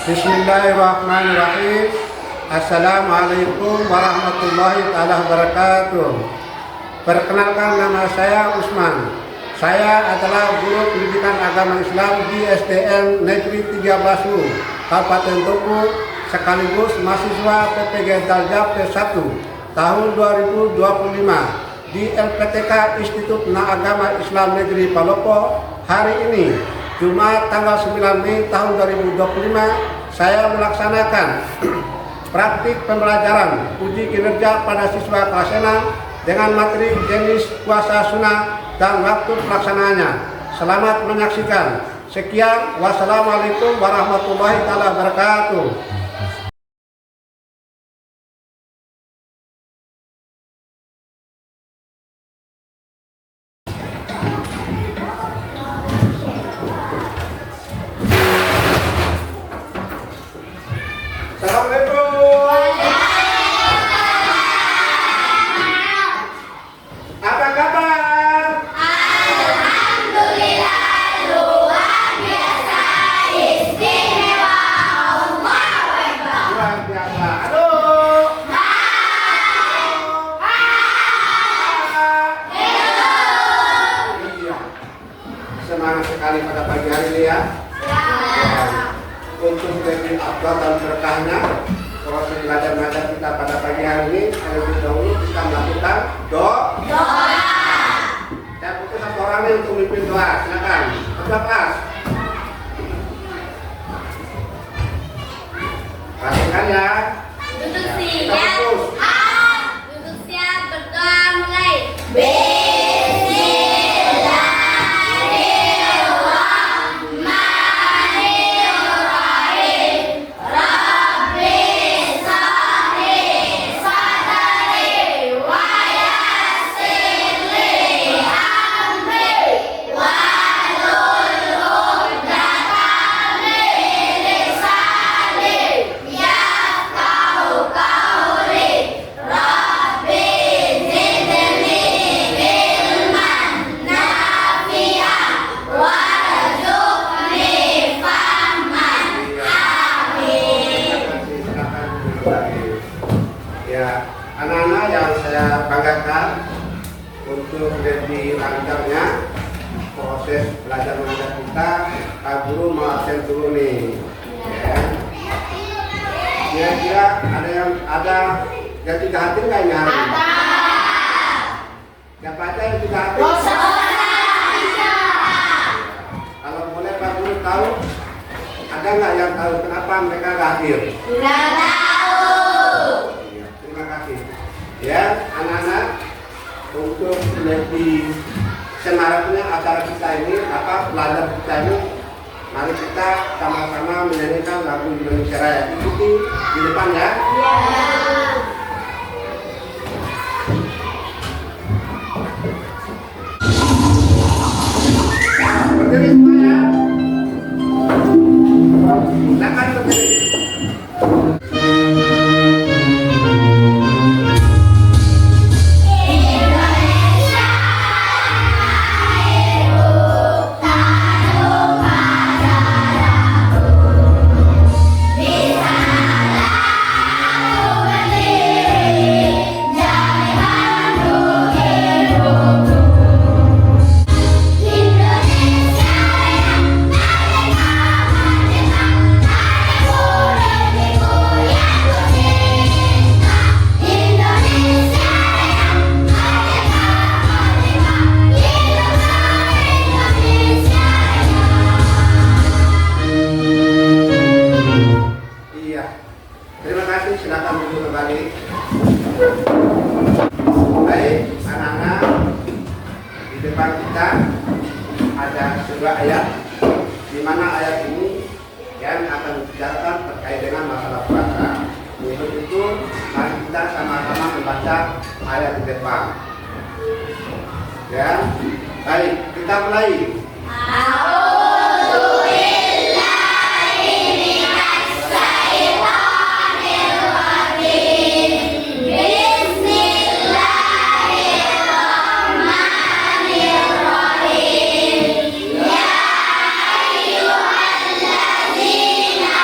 Bismillahirrahmanirrahim. Assalamualaikum warahmatullahi wabarakatuh. Perkenalkan, nama saya Usman. Saya adalah guru pendidikan agama Islam di SDN Negeri 13 Kabupaten Tugu, sekaligus mahasiswa PPG Darjah P1 tahun 2025 di LPTK Institut Agama Islam Negeri Palopo. Hari ini Jumat tanggal 9 Mei tahun 2025, saya melaksanakan praktik pembelajaran uji kinerja pada siswa kelas 6 dengan materi jenis puasa sunnah dan waktu pelaksanaannya. Selamat menyaksikan. Sekian, wassalamualaikum warahmatullahi wabarakatuh. Apa kabar? Alhamdulillah, luar biasa, istimewa, Allahu Akbar. Luar biasa. Aduh. Iya. Semangat sekali pada pagi hari ini ya. Untuk lebih afdal dan berkahnya proses belajar mengajar kita pada pagi hari ini, terlebih dahulu kita melakukan doa. Saya butuh satu orang nih untuk memimpin doa. Silakan. Ketua kelas. Perhatikan ya. Duduk Kita siap. fokus. Duduk siap, berdoa mulai. Bismillahirrahmanirrahim. Rabbi shrah sadri wa yassir li amri wahlul 'uqdatam min lisani yafqahu qawli. Rabbi zidni ilman nafi'an warzuqni fahman. Amin. Ya, anak-anak yang saya banggakan, untuk lebih lancarnya proses belajar mengajar kita, Pak Guru mau absen dulu nih. Ya. Kira-kira ada yang tidak hadir nggak ini hari ini? Siapa aja yang tidak hadir? Kalau boleh Pak Guru tahu, ada nggak yang tahu kenapa mereka nggak hadir? Sudah tahu. Iya, terima kasih. Ya, anak-anak, untuk lebih semaraknya acara kita ini, belajar kita ini, mari kita sama-sama menyanyikan lagu Indonesia Raya. Ikuti di depan ya. Berdiri semuanya. Silakan berdiri. Indonesia Raya, tanah padaku. Di sana aku berdiri, jadi pandu hidupku. Indonesia Raya, merdeka, merdeka, tanahku negeriku yang ku cinta. Indonesia Raya, merdeka, merdeka, hiduplah Indonesia Raya. Iya. Terima kasih, silakan duduk kembali. Baik, anak-anak, di depan kita ada sebuah ayat, di mana ayat ini yang akan dibicarakan terkait dengan masalah puasa. Untuk itu, mari kita sama-sama membaca ayat di depan. Ya, baik, kita mulai. A'udzu billahi minas syaitonir rajim. Bismillahirrahmanirrahim. Ya ayyuhallazina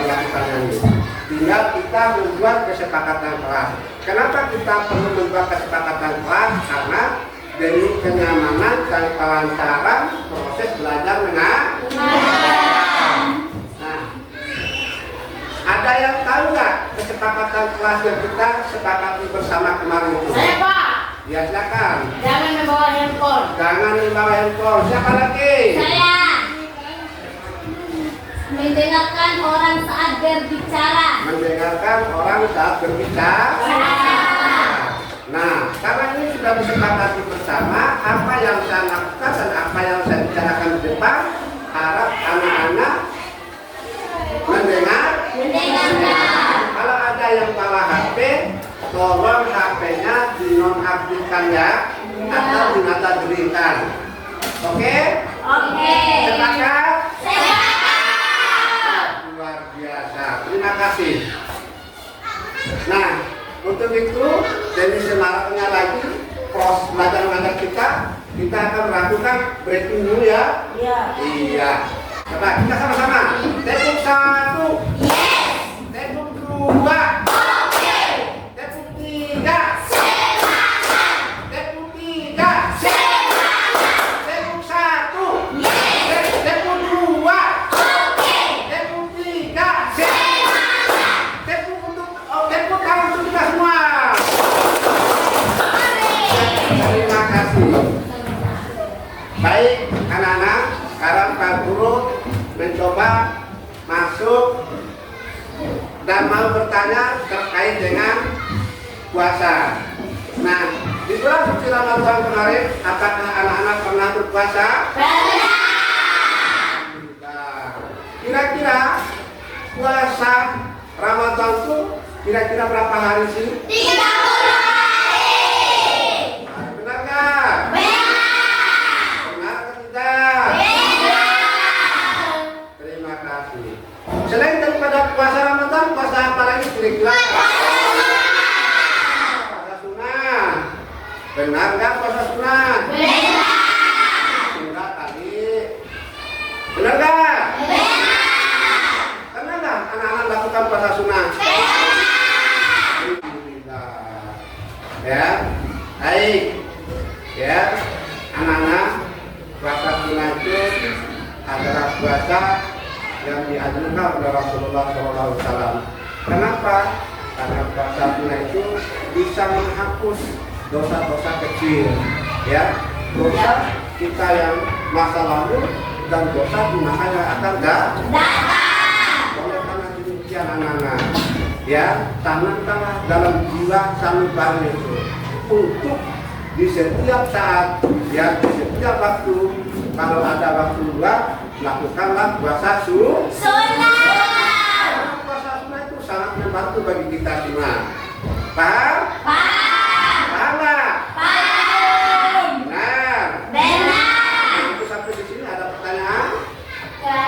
melakukannya ini. Tinggal kita membuat kesepakatan kelas. Kenapa kita perlu membuat kesepakatan kelas? Karena demi kenyamanan dan kelancaran proses belajar mengajar. Nah, ada yang tahu nggak kesepakatan kelas yang kita sepakati bersama kemarin itu? Saya, Pak. Ya silakan. Jangan membawa handphone. Jangan membawa handphone. Siapa lagi? Saya. Mendengarkan orang saat berbicara. Mendengarkan orang saat berbicara. Nah, karena ini sudah disepakati bersama apa yang saya lakukan dan apa yang saya bicarakan di depan, harap anak-anak mendengar. Kalau ada yang bawa HP, tolong HP-nya dinonaktifkan ya, atau dinonaktifkan. Oke? Oke. Sepakat? Sepakat. Luar biasa. Terima kasih. Nah, untuk itu demi semangatnya lagi proses belajar mengajar kita akan melakukan breaking dulu ya. Iya. Coba kita sama-sama. Teknik 1. Yes. Teknik 2. Oke. Teknik 3. Semangat. Teknik 3. Semangat. Teknik 1. Yes. Teknik 2. Oke. Teknik 3. Semangat. Teknik tangan untuk kita semua. Terima kasih. Baik anak-anak, sekarang Pak Guru mencoba masuk dan mau bertanya terkait dengan puasa. Nah, di bulan suci Ramadan kemarin, apakah anak-anak pernah berpuasa? Pernah. Kira-kira puasa Ramadan itu kira-kira berapa hari sih? 30 hari. Benar nggak? Benar. Benar atau tidak? Benar. Terima kasih. Selain daripada puasa Ramadan, puasa apa lagi kira-kira? Puasa sunnah. Benar nggak puasa sunnah? Benar. Enggak tadi. Benar nggak? Benar. Pernah nggak anak-anak lakukan puasa sunnah? Ya, baik. Ya, anak-anak, puasa sunnah itu adalah puasa yang dianjurkan oleh Rasulullah SAW. Kenapa? Karena puasa sunnah itu bisa menghapus dosa-dosa kecil, ya, dosa kita yang masa lalu dan dosa di masa yang akan datang. Oleh karena demikian anak-anak, ya, tanamkanlah dalam jiwa sanubari itu untuk di setiap saat, ya, di setiap waktu, kalau ada waktu luang, lakukanlah puasa Sunnah. Puasa sunnah itu sangat membantu bagi kita semua. Paham? Paham. Paham nggak? Paham. Benar. Benar. Itu sampai di sini ada pertanyaan? Iya.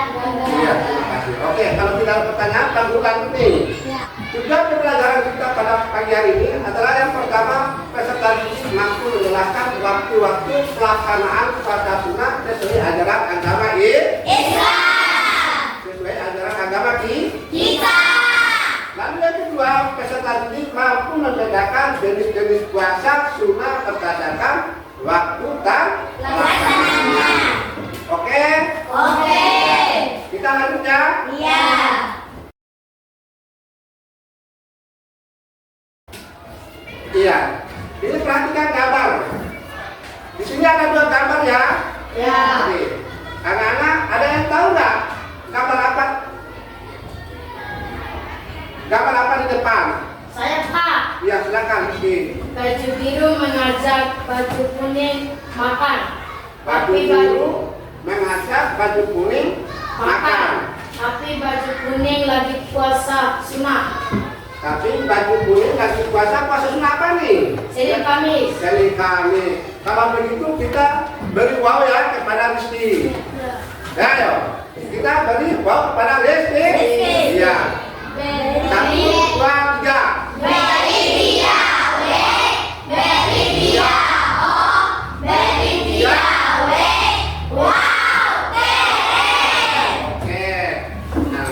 Iya, terima kasih. Oke, kalau tidak ada pertanyaan, tangguhkan ini. Tujuan pembelajaran kita pada pagi hari ini adalah yang pertama, peserta didik mampu menjelaskan waktu-waktu pelaksanaan puasa sunnah sesuai ajaran agama Islam. sesuai ajaran agama Kita. Lalu yang kedua, peserta didik mampu membedakan jenis-jenis puasa sunnah berdasarkan waktu dan Laksananya. Oke, Oke. kita lanjut ya. Iya. Iya. Ini perhatikan gambar. Di sini ada dua gambar ya. Ya. Oke. Anak-anak, ada yang tahu nggak gambar apa? Gambar apa di depan? Saya, Pak. Ya, silakan di Baju biru mengajak baju kuning makan. baju biru mengajak baju kuning makan. Tapi baju kuning lagi puasa sunnah. Tapi baju kuning lagi puasa sunnah apa nih? Senin Kamis. Senin Kamis. Kalau begitu kita beri wow ya kepada Rizky. Ya, ayo. Kita beri wow kepada Rizky. Iya. Satu, dua, tiga. Beri dia, beri dia, oh, beri dia, wow, keren. Oke. Nah,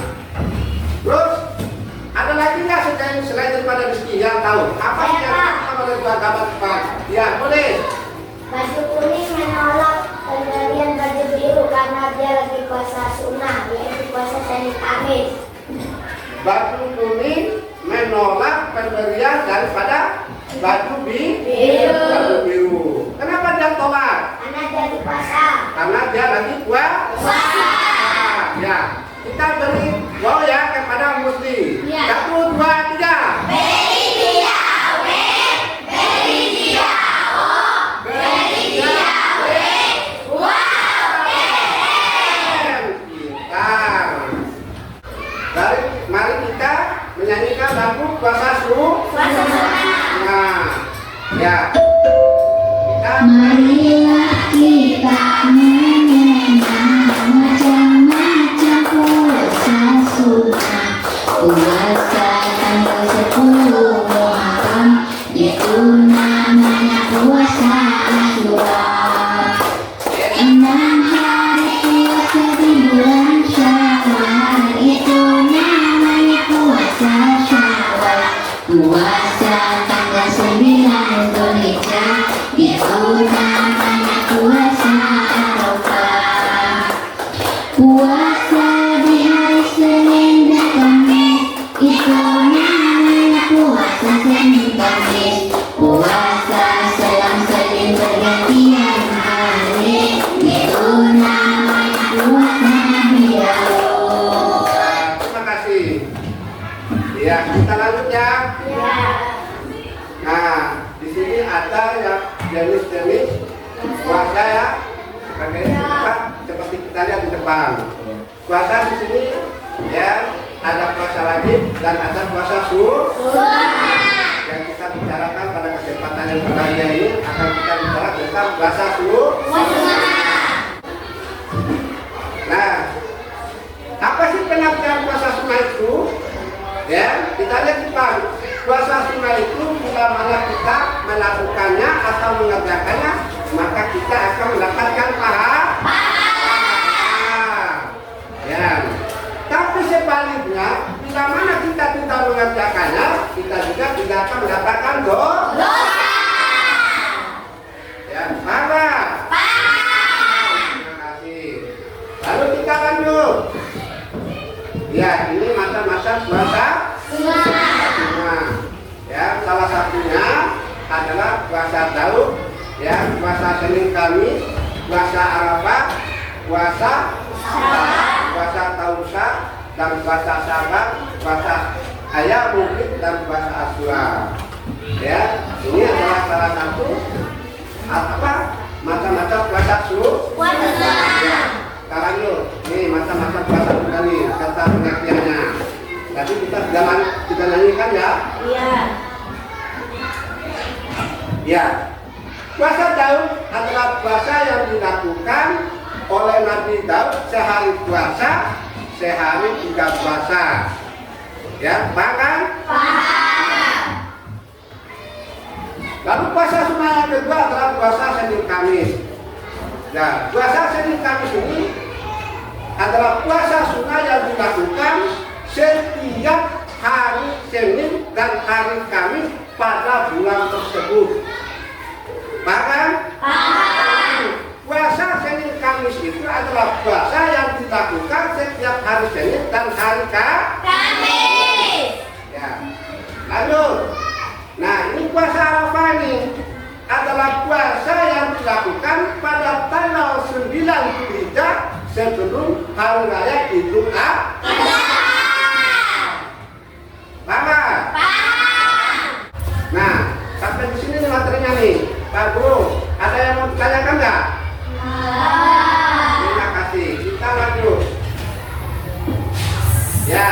terus lain selain daripada rezeki yang tahu? Apa Saya, yang Pak. kita boleh buat gambar Pak? Ya, boleh. Baju kuning menolak pemberian baju biru karena dia lagi puasa sunnah, yaitu puasa Senin Kamis. Baju kuning menolak pemberian daripada baju Biru. baju biru. Kenapa dia tolak? Karena dia di puasa. Karena dia lagi puasa. Ya, kita beri wow ya kepada Musli. Ya. 1, 2, 3. Beri dia mari kita menyanyikan lagu puasa Puasa sunnah. Nah, ya. Kita Marilah kita mengenang macam-macam puasa sunnah. Puasa tanggal 10 Muharram, yaitu namanya puasa Asyura. 6 hari puasa di bulan Syawal, itu namanya puasa Syawal. Puasa tanggal 9 Dzulhijjah, itu namanya puasa Arafah. Puasa di hari Senin dan Kamis, itu namanya puasa Senin Kamis. Puasa selang-seling bergantian hari, itu namanya puasa Biaro. terima kasih. Ya, kita lanjut ya. Ya. Nah, di sini ada yang jenis-jenis puasa ya. Seperti kita lihat di depan. Puasa di sini ya ada puasa wajib dan ada puasa sunnah. Yang kita bicarakan pada kesempatan yang berbahagia ini akan kita bicara tentang puasa sunnah. Nah, apa sih pengertian puasa sunnah itu? Ya, kita lihat di depan. Puasa sunnah itu bila mana kita melakukannya atau mengerjakannya, maka kita akan mendapatkan pahala. Ya. Tapi sebaliknya, bila mana kita tidak mengerjakannya, kita juga tidak akan mendapatkan dosa. Ya, paham? Terima kasih. Lalu kita lanjut. Ya, ini masa-masa puasa sunnah. Ya, salah satunya adalah puasa Daud, ya, puasa Senin Kamis, puasa Arafah, puasa Tausa, dan puasa Sabat, puasa Ayam Mungkin, dan puasa Asyura. Ya, ini adalah salah satu masa-masa puasa sunnah. Ya, sekarang yuk, nih masa-masa puasa sunnah nih, kata pengertiannya. Tadi kita sudah nyanyikan ya. Iya. Ya, puasa Daud adalah puasa yang dilakukan oleh Nabi Daud sehari puasa, sehari juga puasa. Ya, paham kan? Paham. Lalu puasa sunnah yang kedua adalah puasa Senin Kamis. Nah, puasa Senin Kamis ini adalah puasa sunnah yang dilakukan setiap hari Senin dan hari Kamis pada bulan tersebut. Paham? Paham. Puasa Senin Kamis itu adalah puasa yang dilakukan setiap hari Senin dan hari Kamis. Ya. Lanjut. Nah, ini puasa Arafah ini adalah puasa yang dilakukan pada tanggal 9 Dzulhijjah sebelum hari raya Idul Adha. Paham? Nah, sampai di sini nih materinya nih, Pak Guru. Ada yang mau ditanyakan nggak? Terima kasih. Kita lanjut. Ya,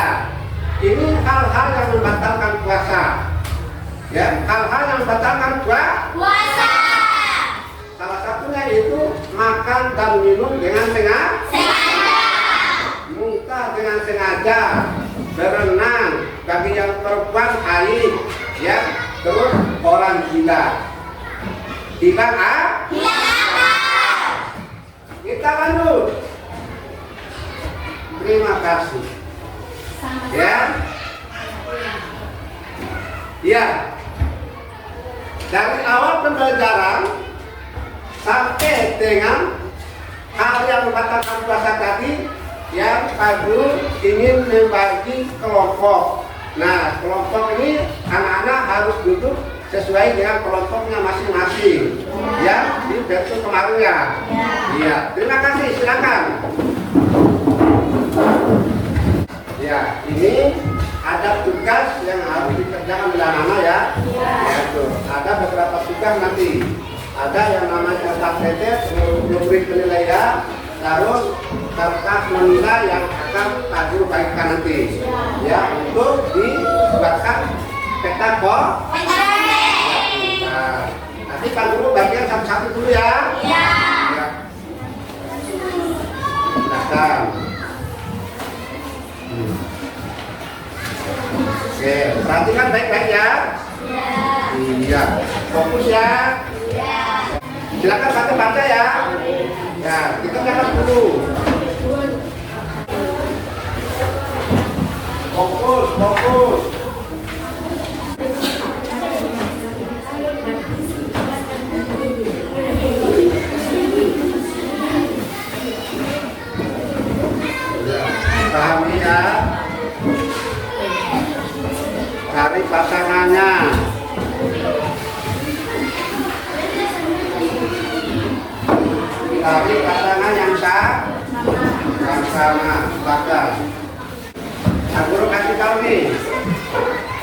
ini hal-hal yang membatalkan puasa. Ya, hal-hal yang membatalkan puasa. Salah satunya itu makan dan minum dengan sengaja, muntah dengan sengaja, berenang bagi yang perempuan haid, ya, terus orang gila. Hilang Kita lanjut. Terima kasih. Ya. Ya, dari awal pembelajaran sampai dengan hal yang membatalkan puasa tadi, yang Pak Guru ingin membagi kelompok. Nah, kelompok ini anak-anak harus duduk sesuai dengan kelompoknya masing-masing. Ya, di versi kemarin ya. Iya, terima kasih, silakan. Ya, ini ada tugas yang harus dikerjakan oleh anak-anak ya. Yaitu ada beberapa tugas nanti. Ada yang namanya kertas tetes, rubrik penilaian, terus kertas menilai yang akan Pak Guru bagikan nanti. Ya, untuk dibuatkan peta kok. Nah, nanti Pak Guru bagian satu-satu dulu ya. Iya. Silakan. Oke, perhatikan baik-baik ya. Iya. Fokus ya. Silakan baca-baca ya. Ya, kita catat dulu. Fokus, fokus. Pahami ya. Cari pasangannya. Cari pasangan yang sama. Baca. Nah, Guru kasih tahu nih.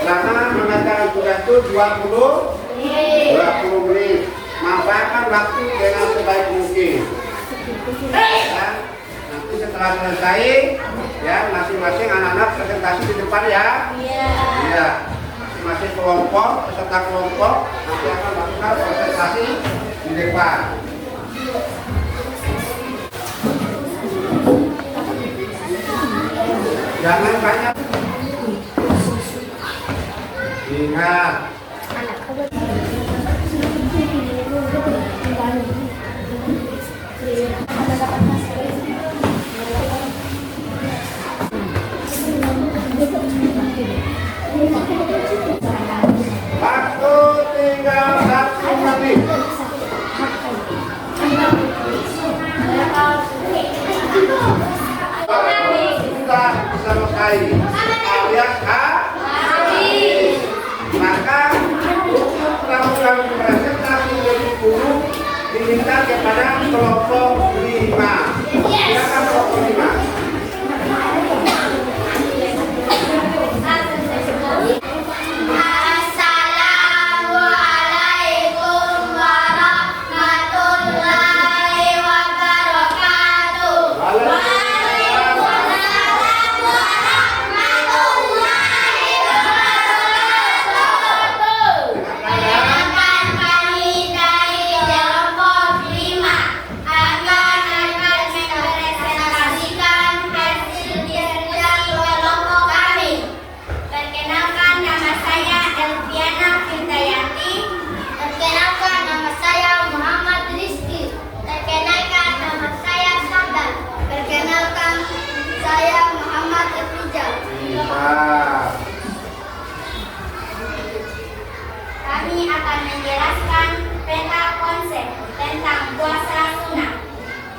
Lama mengerjakan tugas itu 20 menit. Manfaatkan waktu dengan sebaik mungkin. Ya, nanti setelah selesai, ya masing-masing anak-anak presentasi di depan ya. Iya. Masing-masing kelompok, peserta kelompok nanti akan melakukan presentasi di depan. Jangan banyak. Ingat. Waktu tinggal 1 menit. Sudah selesai alias habis. Maka untuk melakukan presentasi dari guru diminta kepada kelompok 5. Silakan kelompok 5. Kami akan menjelaskan peta konsep tentang puasa sunnah.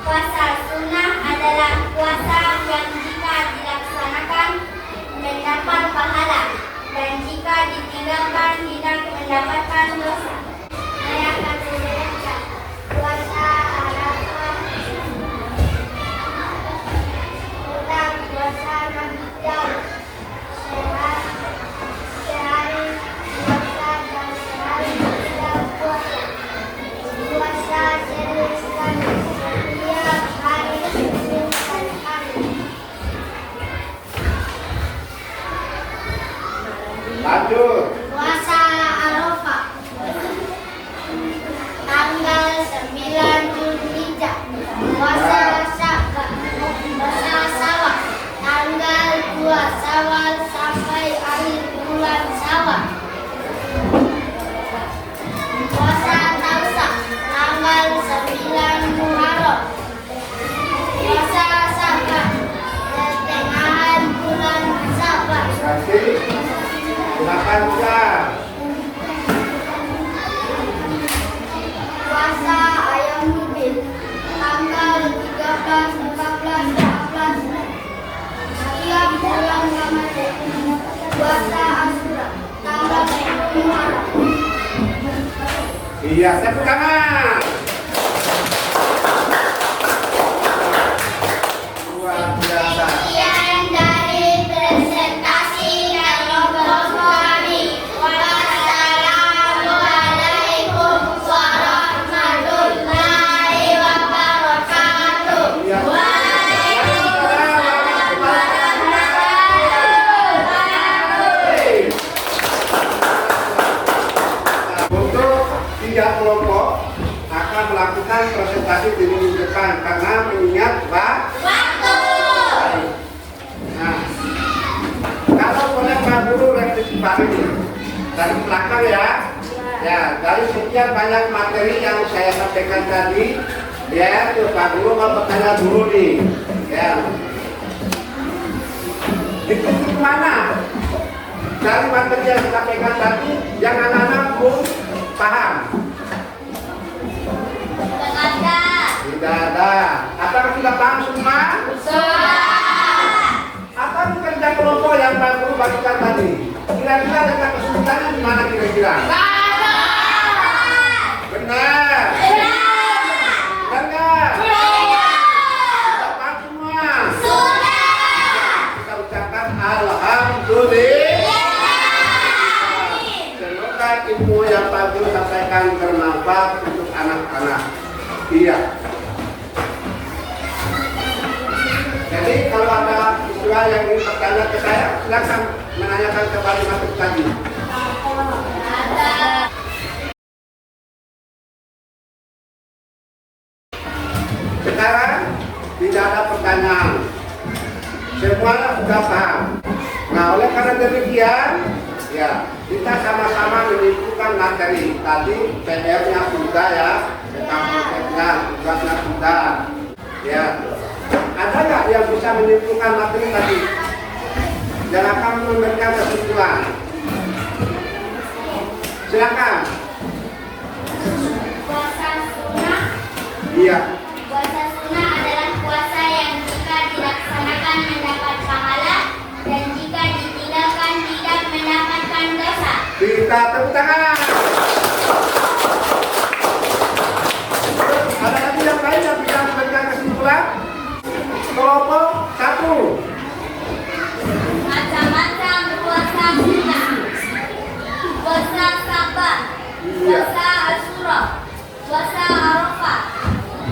Puasa sunnah adalah puasa yang jika dilaksanakan mendapat pahala dan jika ditinggalkan tidak mendapatkan dosa. Saya akan menjelaskan puasa Arafah tentang puasa Nabi Daud. Lanjut. Puasa Arafah tanggal 9 Zulhijjah. Puasa Syawal tanggal 2 Syawal sampai akhir bulan Syawal. Puasa Tausak tanggal 9 Muharram. Puasa Sya'ban pertengahan bulan Sya'ban. Silakan buka. Iya, tepuk tangan. Luar biasa. Sekian dari presentasi kelompok kami. Wassalamualaikum warahmatullahi wabarakatuh. Iya. Untuk tiga kelompok akan melakukan presentasi di minggu depan karena mengingat Waktu. Nah, kalau boleh Pak Guru rektifikasi dari belakang ya. Ya, dari sekian banyak materi yang saya sampaikan tadi, ya, tuh Pak Guru mau bertanya dulu nih, ya. Itu mana? Dari materi yang saya sampaikan tadi, yang anak-anak belum paham. Tidak ada. Apakah sudah paham semua? Apa kerja kelompok yang Pak Guru bagikan tadi? Kira-kira letak kesulitannya di mana kira-kira? Benar. Benar. Sudah paham semua? Kita ucapkan alhamdulillah. Semoga ilmu yang Pak Guru sampaikan bermanfaat untuk anak-anak. Iya. Jadi kalau ada siswa yang ingin bertanya ke saya, silakan menanyakan kembali materi tadi. Sekarang tidak ada pertanyaan. Semuanya sudah paham. Nah, oleh karena demikian, ya kita sama-sama menyimpulkan materi. Tadi PR-nya sudah ya, PKP-nya, tugasnya sudah. Ya, ada nggak yang bisa menyimpulkan materi tadi? Dan akan memberikan kesimpulan. Silakan. Puasa sunnah. Iya. Puasa sunnah adalah puasa yang jika dilaksanakan mendapat pahala dan jika ditinggalkan tidak mendapatkan dosa. Kita tepuk tangan. Ada lagi yang lain yang bisa memberikan kesimpulan? Kelompok 1. Macam-macam puasa sunnah. Puasa Sabat, puasa Asyura, puasa Arafah,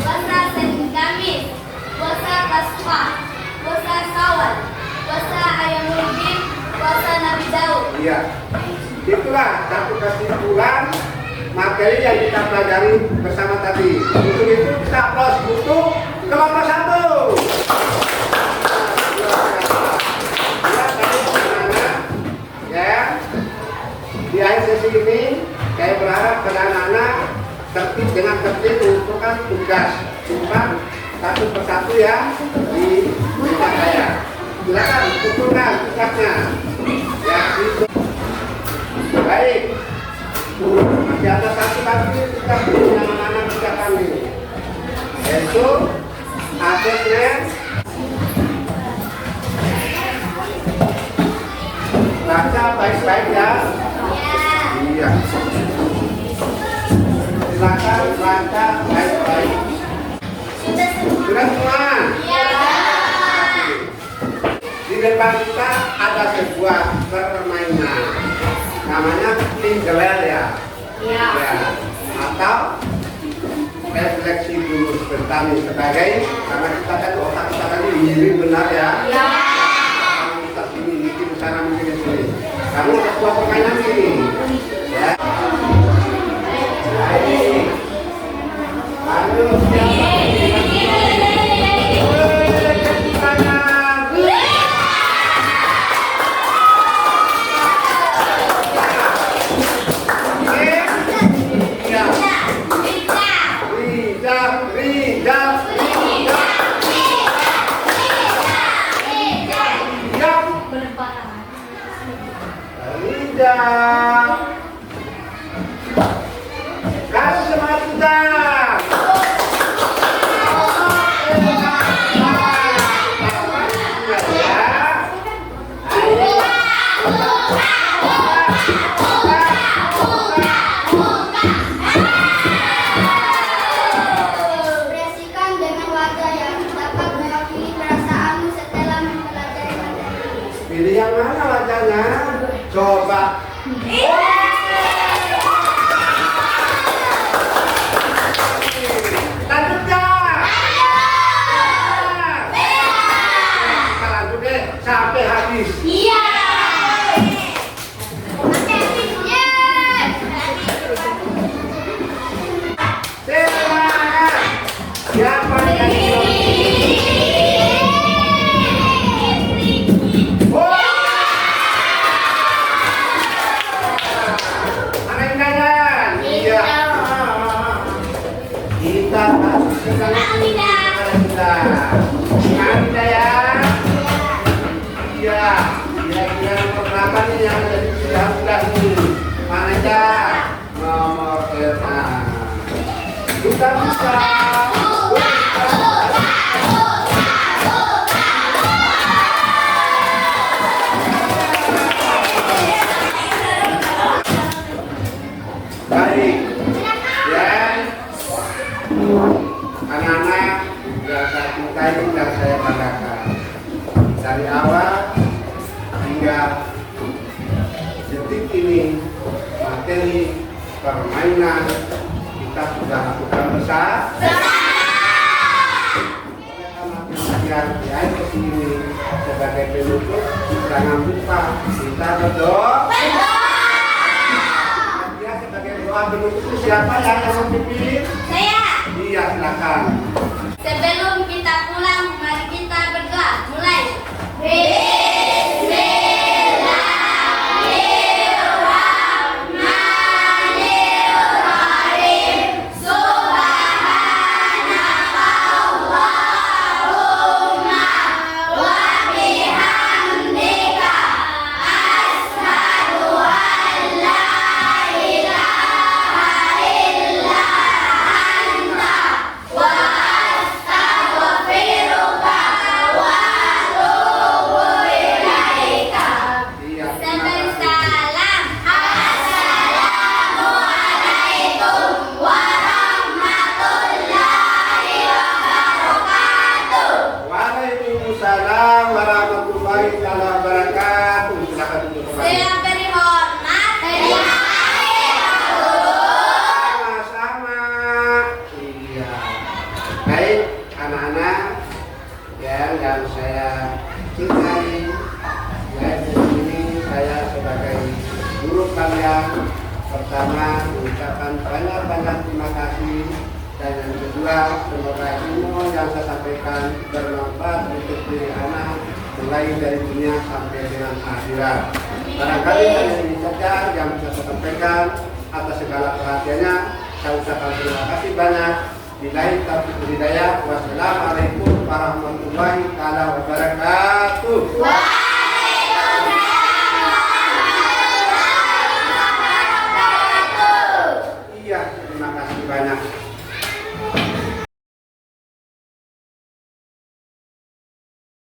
puasa Senin Kamis, puasa Tasbih, puasa Syawal, puasa Ayyamul Bid, puasa Nabi Daud. Iya. Itulah satu kesimpulan materi yang kita pelajari bersama tadi. Untuk itu kita aplaus untuk kelompok 1. Ya, di akhir sesi ini saya berharap anak-anak tertib dengan tertib menentukan tugas. Simpan satu persatu ya di tempat saya. Silakan tentukan tugasnya. Ya, itu. Baik. Masih ada satu lagi tugas yang anak-anak kerjakan ini, yaitu asesmen. Baca baik-baik ya. Iya. Silakan baca baik-baik. Sudah semua? Di depan kita ada sebuah permainan. Namanya tinggelel ya. Ya. Atau refleksi dulu sebentar nih sebagai karena kita kan otak kita kan ini benar ya. Kita sini mungkin sana mungkin di sini. Kamu sebuah permainan ini. Ya. Baik. Ayo siapa? Kasih semangat kita. Lanjutnya. Kita lanjut deh sampai habis. Iya. Semangat. Siapa yang mana yang jalan? Iya. Kita masuk ke dalam kita. Kita ya. Iya. Kira-kira nomor berapa nih yang ada di sudah nih? Mana aja? Nomor 6. Kita bisa. Baik, ya, anak-anak yang saya cintai dan saya banggakan dari awal hingga detik ini materi permainan kita sudah lakukan bersama. Yang di kesini sebagai penutup jangan lupa kita berdoa. Penutup itu siapa yang memimpin? Saya. Iya, silakan. Sebelum kita pulang, mari kita berdoa. Mulai. Waalaikumsalam warahmatullahi wabarakatuh. Silakan duduk kembali. Saya beri hormat. Sama-sama. Iya. Baik, anak-anak yang saya cintai. Ya, di sini saya sebagai guru kalian pertama mengucapkan banyak-banyak terima kasih. Dan yang kedua, semoga ilmu yang saya sampaikan bermanfaat untuk diri anak mulai dari dunia sampai dengan akhirat. Barangkali hanya ini saja yang bisa saya sampaikan. Atas segala perhatiannya, saya ucapkan terima kasih banyak. Billahi taufiq wal hidayah. Wassalamualaikum warahmatullahi wabarakatuh.